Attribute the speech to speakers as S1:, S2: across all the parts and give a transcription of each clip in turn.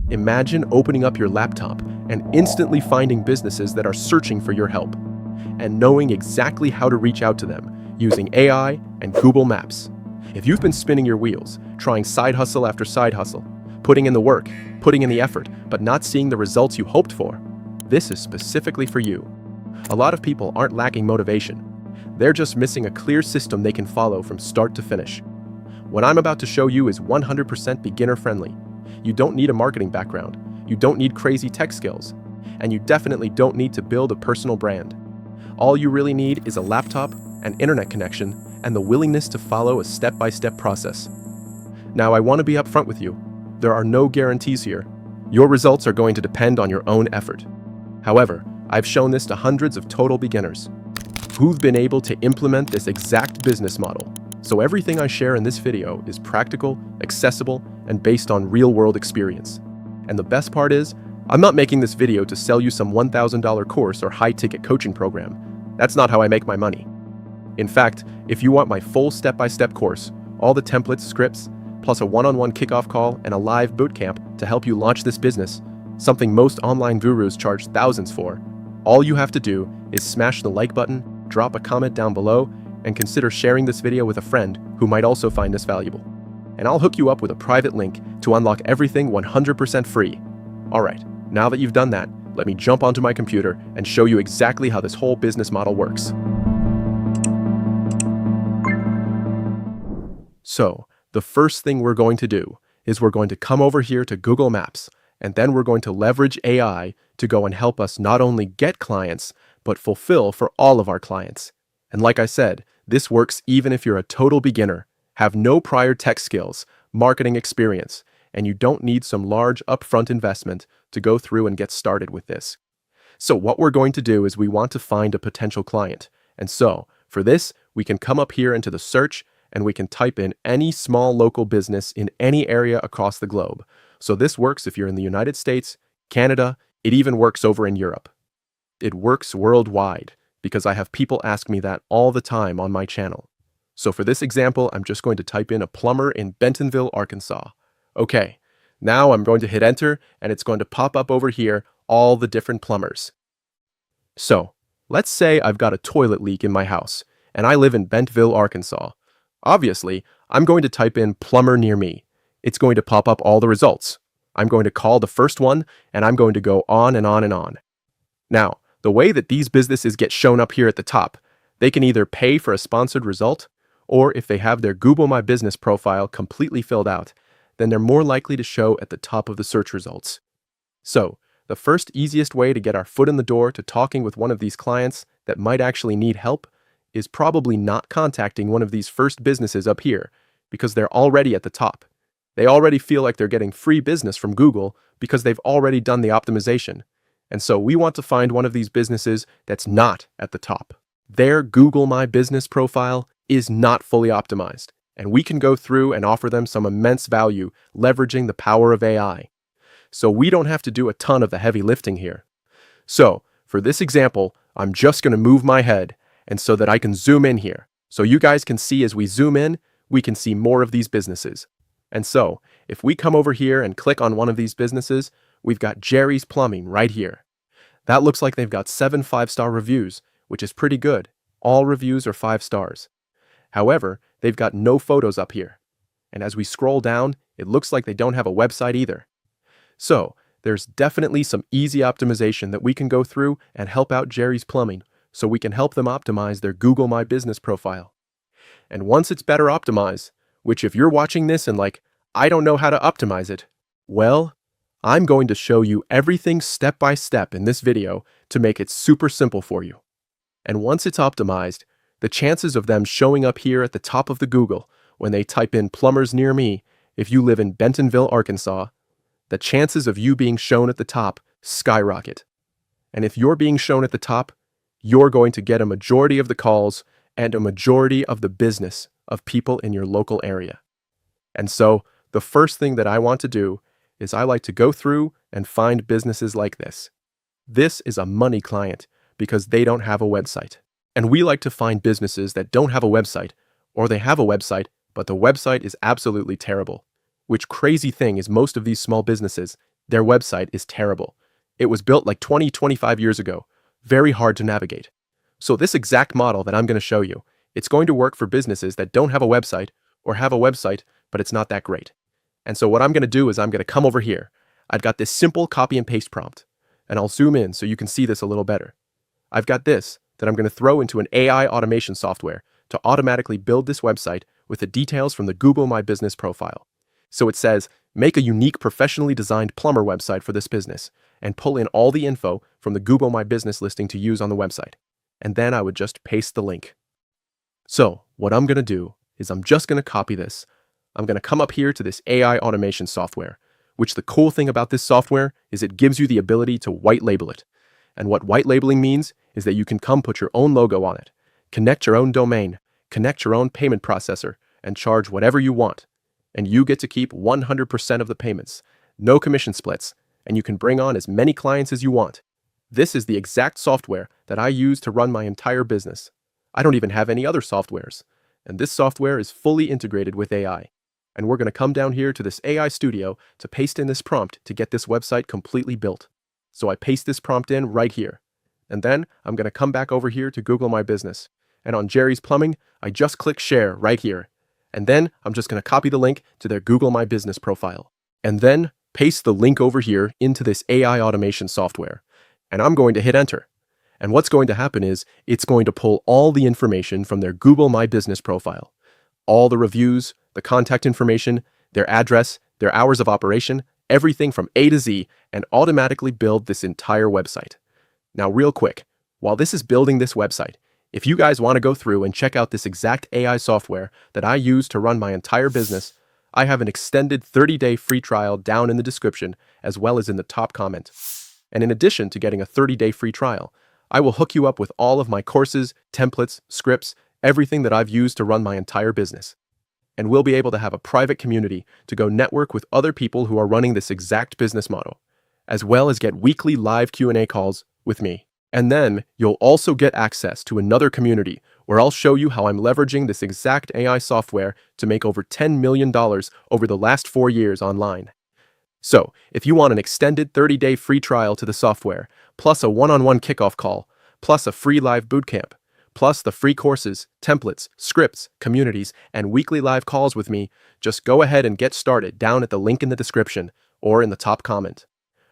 S1: Imagine opening up your laptop and instantly finding businesses that are searching for your help, and knowing exactly how to reach out to them using AI and Google Maps. If you've been spinning your wheels, trying side hustle after side hustle, putting in the work, putting in the effort, but not seeing the results you hoped for, this is specifically for you. A lot of people aren't lacking motivation. They're just missing a clear system they can follow from start to finish. What I'm about to show you is 100% beginner-friendly. You don't need a marketing background, you don't need crazy tech skills, and you definitely don't need to build a personal brand. All you really need is a laptop, an internet connection, and the willingness to follow a step-by-step process. Now, I want to be upfront with you. There are no guarantees here. Your results are going to depend on your own effort. However, I've shown this to hundreds of total beginners who've been able to implement this exact business model. So everything I share in this video is practical, accessible, and based on real-world experience. And the best part is, I'm not making this video to sell you some $1,000 course or high-ticket coaching program. That's not how I make my money. In fact, if you want my full step-by-step course, all the templates, scripts, plus a one-on-one kickoff call and a live bootcamp to help you launch this business, something most online gurus charge thousands for, all you have to do is smash the like button, drop a comment down below, and consider sharing this video with a friend who might also find this valuable. And I'll hook you up with a private link to unlock everything 100% free. Alright, now that you've done that, let me jump onto my computer and show you exactly how this whole business model works. So, the first thing we're going to do is we're going to come over here to Google Maps, and then we're going to leverage AI to go and help us not only get clients, but fulfill for all of our clients. And like I said, this works even if you're a total beginner, have no prior tech skills, marketing experience, and you don't need some large upfront investment to go through and get started with this. So what we're going to do is we want to find a potential client. And so, for this, we can come up here into the search and we can type in any small local business in any area across the globe. So this works if you're in the United States, Canada, it even works over in Europe. It works worldwide because I have people ask me that all the time on my channel. So for this example, I'm just going to type in a plumber in Bentonville, Arkansas. Okay, now I'm going to hit enter and it's going to pop up over here all the different plumbers. So let's say I've got a toilet leak in my house and I live in Bentonville, Arkansas. Obviously, I'm going to type in plumber near me. It's going to pop up all the results. I'm going to call the first one and I'm going to go on and on and on. Now, the way that these businesses get shown up here at the top, they can either pay for a sponsored result, or if they have their Google My Business profile completely filled out, then they're more likely to show at the top of the search results. So, the first easiest way to get our foot in the door to talking with one of these clients that might actually need help is probably not contacting one of these first businesses up here, because they're already at the top. They already feel like they're getting free business from Google because they've already done the optimization. And so we want to find one of these businesses that's not at the top. Their Google My Business profile is not fully optimized, and we can go through and offer them some immense value leveraging the power of AI. So we don't have to do a ton of the heavy lifting here. So for this example, I'm just going to move my head and so that I can zoom in here. So you guys can see as we zoom in, we can see more of these businesses. And so if we come over here and click on one of these businesses, we've got Jerry's Plumbing right here. That looks like they've got 7 5-star reviews, which is pretty good. All reviews are 5 stars. However, they've got no photos up here. And as we scroll down, it looks like they don't have a website either. So there's definitely some easy optimization that we can go through and help out Jerry's Plumbing so we can help them optimize their Google My Business profile. And once it's better optimized, which if you're watching this and like, I don't know how to optimize it, well, I'm going to show you everything step by step in this video to make it super simple for you. And once it's optimized, the chances of them showing up here at the top of the Google when they type in plumbers near me, if you live in Bentonville, Arkansas, the chances of you being shown at the top skyrocket. And if you're being shown at the top, you're going to get a majority of the calls and a majority of the business of people in your local area. And so the first thing that I want to do is I like to go through and find businesses like this. This is a money client because they don't have a website. And we like to find businesses that don't have a website, or they have a website, but the website is absolutely terrible. Which crazy thing is most of these small businesses, Their website is terrible. It was built like 25 years ago. Very hard to navigate. So this exact model that I'm going to show you, it's going to work for businesses that don't have a website or have a website, but it's not that great. And so what I'm going to do is I'm going to come over here. I've got this simple copy and paste prompt, and I'll zoom in so you can see this a little better. I've got this that I'm going to throw into an AI automation software to automatically build this website with the details from the Google My Business profile. So it says, make a unique professionally designed plumber website for this business and pull in all the info from the Google My Business listing to use on the website. And then I would just paste the link. So what I'm going to do is I'm just going to copy this. I'm going to come up here to this AI automation software, which the cool thing about this software is it gives you the ability to white label it. And what white labeling means is that you can come put your own logo on it, connect your own domain, connect your own payment processor, and charge whatever you want. And you get to keep 100% of the payments, no commission splits, and you can bring on as many clients as you want. This is the exact software that I use to run my entire business. I don't even have any other softwares. And this software is fully integrated with AI. And we're going to come down here to this AI studio to paste in this prompt to get this website completely built. So I paste this prompt in right here. And then I'm going to come back over here to Google My Business. And on Jerry's Plumbing, I just click share right here. And then I'm just going to copy the link to their Google My Business profile. And then paste the link over here into this AI automation software. And I'm going to hit enter. And what's going to happen is it's going to pull all the information from their Google My Business profile. All the reviews, the contact information, their address, their hours of operation, everything from A to Z, and automatically build this entire website. Now, real quick, while this is building this website, if you guys want to go through and check out this exact AI software that I use to run my entire business, I have an extended 30-day free trial down in the description as well as in the top comment. And in addition to getting a 30-day free trial, I will hook you up with all of my courses, templates, scripts, everything that I've used to run my entire business. And we'll be able to have a private community to go network with other people who are running this exact business model, as well as get weekly live Q&A calls with me. And then you'll also get access to another community where I'll show you how I'm leveraging this exact AI software to make over $10 million over the last 4 years online. So, if you want an extended 30-day free trial to the software, plus a one-on-one kickoff call, plus a free live bootcamp, plus the free courses, templates, scripts, communities, and weekly live calls with me, just go ahead and get started down at the link in the description or in the top comment.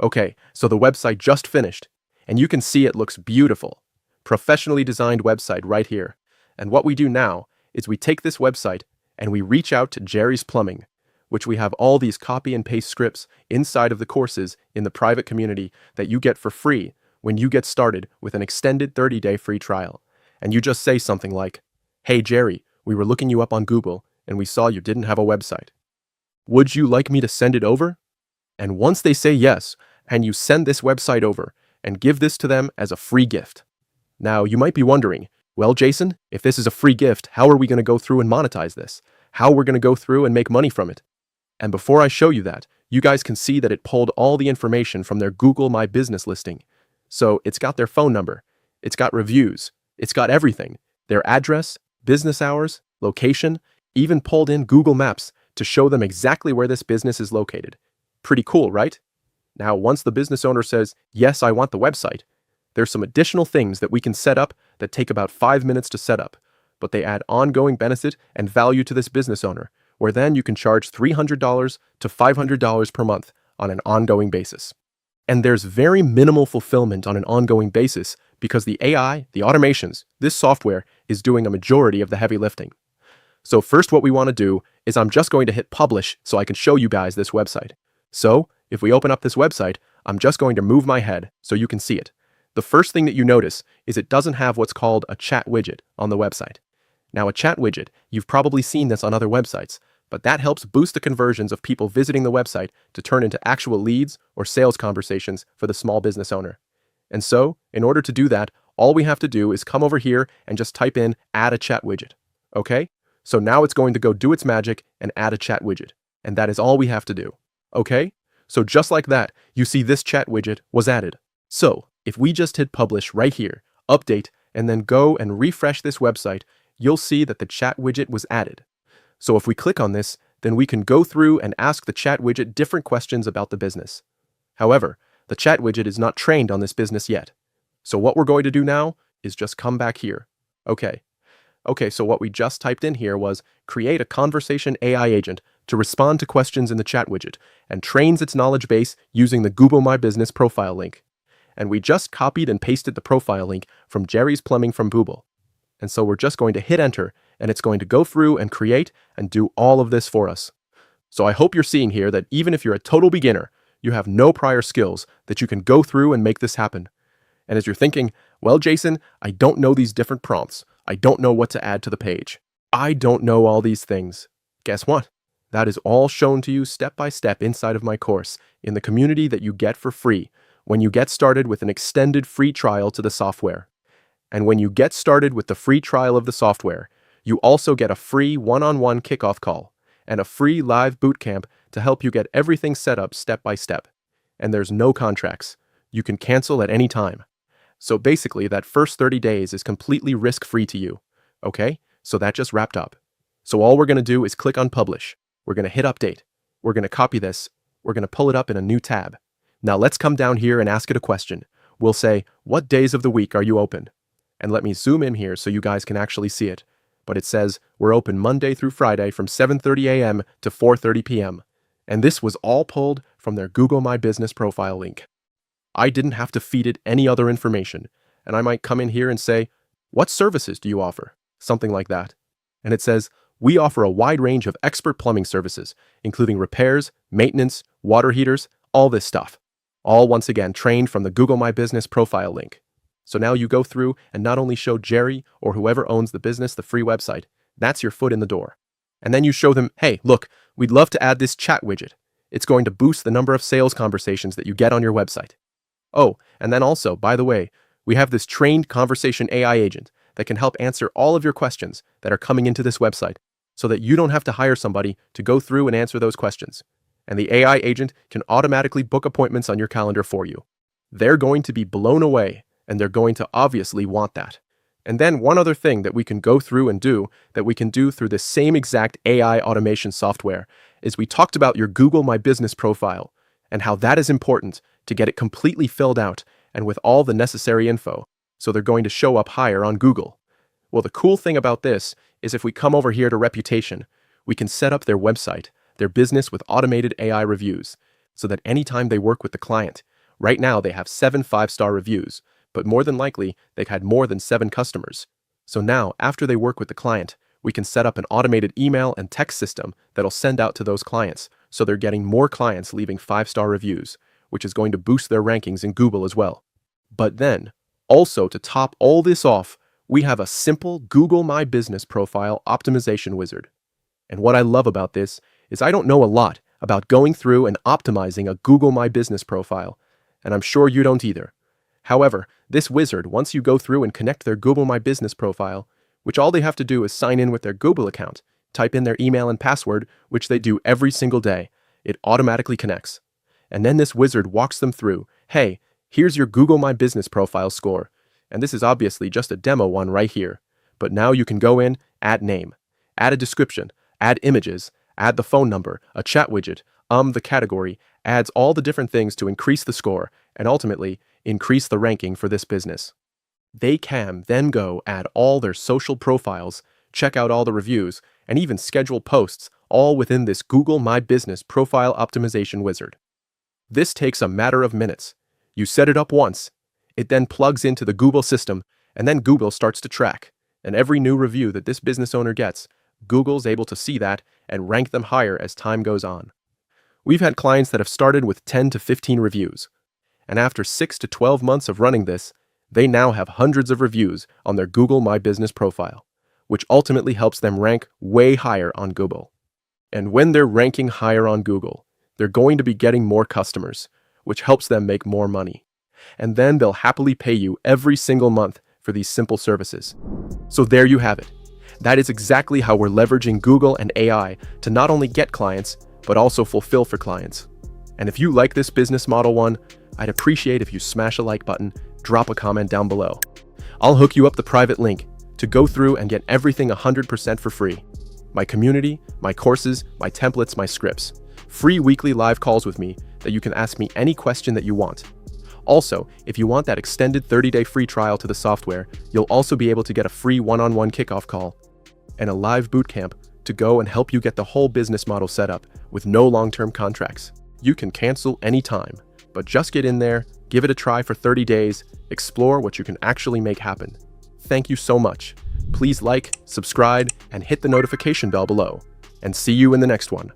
S1: Okay, so the website just finished, and you can see it looks beautiful. Professionally designed website right here. And what we do now is we take this website and we reach out to Jerry's Plumbing, which we have all these copy and paste scripts inside of the courses in the private community that you get for free when you get started with an extended 30-day free trial. And you just say something like, "Hey Jerry, we were looking you up on Google and we saw you didn't have a website. Would you like me to send it over?" And once they say yes, and you send this website over and give this to them as a free gift. Now, you might be wondering, well, Jason, if this is a free gift, how are we going to go through and monetize this? How we're going to go through and make money from it? And before I show you that, you guys can see that it pulled all the information from their Google My Business listing. So it's got their phone number, it's got reviews, it's got everything, their address, business hours, location, even pulled in Google Maps to show them exactly where this business is located. Pretty cool, right? Now, once the business owner says, yes, I want the website, there's some additional things that we can set up that take about 5 minutes to set up, but they add ongoing benefit and value to this business owner, where then you can charge $300 to $500 per month on an ongoing basis. And there's very minimal fulfillment on an ongoing basis because the AI, the automations, this software is doing a majority of the heavy lifting. So first what we want to do is I'm just going to hit publish so I can show you guys this website. So if we open up this website, I'm just going to move my head so you can see it. The first thing that you notice is it doesn't have what's called a chat widget on the website. Now, a chat widget, you've probably seen this on other websites, but that helps boost the conversions of people visiting the website to turn into actual leads or sales conversations for the small business owner. And so, in order to do that, all we have to do is come over here and just type in add a chat widget. Okay? So now it's going to go do its magic and add a chat widget. And that is all we have to do. Okay? So just like that, you see this chat widget was added. So if we just hit publish right here, update, and then go and refresh this website, you'll see that the chat widget was added. So if we click on this, then we can go through and ask the chat widget different questions about the business. However, the chat widget is not trained on this business yet. So what we're going to do now is just come back here. Okay, so what we just typed in here was create a conversation AI agent to respond to questions in the chat widget and trains its knowledge base using the Google My Business profile link. And we just copied and pasted the profile link from Jerry's Plumbing from Google. And so we're just going to hit enter, and it's going to go through and create and do all of this for us. So I hope you're seeing here that even if you're a total beginner, you have no prior skills, that you can go through and make this happen. And as you're thinking, well, Jason, I don't know these different prompts. I don't know what to add to the page. I don't know all these things. Guess what? That is all shown to you step by step inside of my course in the community that you get for free when you get started with an extended free trial to the software. And when you get started with the free trial of the software, you also get a free one-on-one kickoff call and a free live bootcamp to help you get everything set up step by step. And there's no contracts. You can cancel at any time. So basically, that first 30 days is completely risk-free to you. Okay? So that just wrapped up. So all we're going to do is click on Publish. We're going to hit Update. We're going to copy this. We're going to pull it up in a new tab. Now let's come down here and ask it a question. We'll say, what days of the week are you open? And let me zoom in here so you guys can actually see it. But it says, we're open Monday through Friday from 7:30 a.m. to 4:30 p.m. And this was all pulled from their Google My Business profile link. I didn't have to feed it any other information, and I might come in here and say, what services do you offer? Something like that. And it says, we offer a wide range of expert plumbing services, including repairs, maintenance, water heaters, all this stuff. All once again trained from the Google My Business profile link. So now you go through and not only show Jerry or whoever owns the business the free website, that's your foot in the door. And then you show them, hey, look, we'd love to add this chat widget. It's going to boost the number of sales conversations that you get on your website. Oh, and then also, by the way, we have this trained conversation AI agent that can help answer all of your questions that are coming into this website so that you don't have to hire somebody to go through and answer those questions. And the AI agent can automatically book appointments on your calendar for you. They're going to be blown away, and they're going to obviously want that. And then one other thing that we can go through and do that we can do through the same exact AI automation software is we talked about your Google My Business profile and how that is important to get it completely filled out and with all the necessary info, so they're going to show up higher on Google. Well, the cool thing about this is if we come over here to Reputation, we can set up their website, their business with automated AI reviews, so that anytime they work with the client, right now they have 7 5-star reviews, but more than likely they've had more than 7 customers. So now, after they work with the client, we can set up an automated email and text system that'll send out to those clients, so they're getting more clients leaving 5-star reviews, which is going to boost their rankings in Google as well. But then, also to top all this off, we have a simple Google My Business profile optimization wizard. And what I love about this is I don't know a lot about going through and optimizing a Google My Business profile, and I'm sure you don't either. However, this wizard, once you go through and connect their Google My Business profile, which all they have to do is sign in with their Google account, type in their email and password, which they do every single day, it automatically connects. And then this wizard walks them through, hey, here's your Google My Business profile score. And this is obviously just a demo one right here. But now you can go in, add name, add a description, add images, add the phone number, a chat widget, the category, adds all the different things to increase the score, and ultimately, increase the ranking for this business. They can then go add all their social profiles, check out all the reviews, and even schedule posts, all within this Google My Business profile optimization wizard. This takes a matter of minutes. You set it up once, it then plugs into the Google system, and then Google starts to track. And every new review that this business owner gets, Google's able to see that and rank them higher as time goes on. We've had clients that have started with 10 to 15 reviews, and after 6 to 12 months of running this, they now have hundreds of reviews on their Google My Business profile, which ultimately helps them rank way higher on Google. And when they're ranking higher on Google, they're going to be getting more customers, which helps them make more money. And then they'll happily pay you every single month for these simple services. So there you have it. That is exactly how we're leveraging Google and AI to not only get clients, but also fulfill for clients. And if you like this business model one, I'd appreciate if you smash a like button, drop a comment down below. I'll hook you up the private link to go through and get everything 100% for free. My community, my courses, my templates, my scripts. Free weekly live calls with me that that you can ask me any question that you want. Also, if you want that extended 30-day free trial to the software, you'll also be able to get a free one-on-one kickoff call and a live bootcamp to go and help you get the whole business model set up with no long-term contracts. You can cancel anytime, but just get in there, give it a try for 30 days, explore what you can actually make happen. Thank you so much. Please like, subscribe, and hit the notification bell below. And see you in the next one.